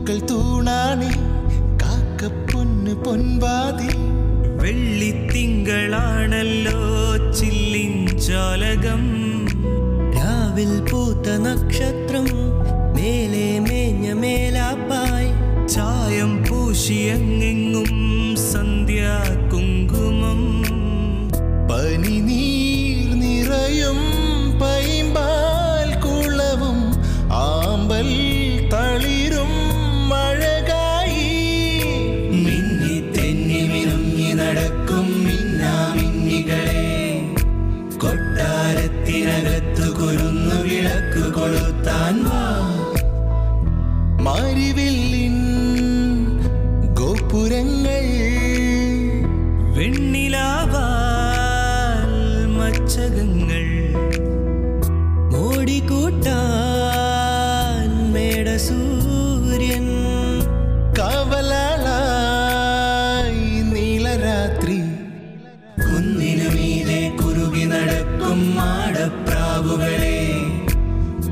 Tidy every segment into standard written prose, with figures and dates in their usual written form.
പൂക്കൾ തൂണാണി കാക്കപ്പൊന്ന് പൊൻവാതി വെള്ളിത്തിങ്കളാണല്ലോ ചില്ലിഞ്ചാലകം രാവിൽ പൂത്ത നക്ഷത്രം മേലെ മേഞ്ഞ മേലാപ്പായി ചായം പൂശിയങ്ങെങ്ങും സന്ധ്യാ കുങ്കുമം പനിനീർ നിറയും പൈമ്പാൽ കുളവും ആമ്പൽ തളിരും മഴകായി മിന്നി തെന്നി മിനുങ്ങി നടക്കും മിന്നാമിന്നികളെ കൊട്ടാരത്തിനകത്തു കുരുന്നു വിളക്ക് കൊളുത്താൻ വാ മാരിവില്ലിൻ ഗോപുരങ്ങൾ വെണ്ണിലാവാൽ മച്ചകങ്ങൾ ഓടിക്കൂട്ടാൻ മേടസൂര്യൻ കാവലാളായി നീലരാത്രി കുന്നിനു മീതെ കുറുകി നടക്കും മാടപ്രാവുകളെ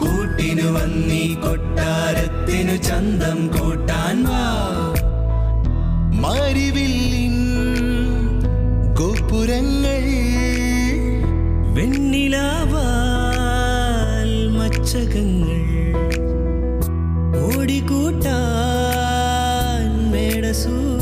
കൂട്ടിനു വന്നീ കൊട്ടാരത്തിനു ചന്തം കൂട്ടാൻ വാ മാരിവില്ലിൻ ഗോപുരങ്ങൾ വെണ്ണിലാവാൽ മച്ചകങ്ങൾ ഓടിക്കൂട്ടാൻ മേടസൂര്യൻ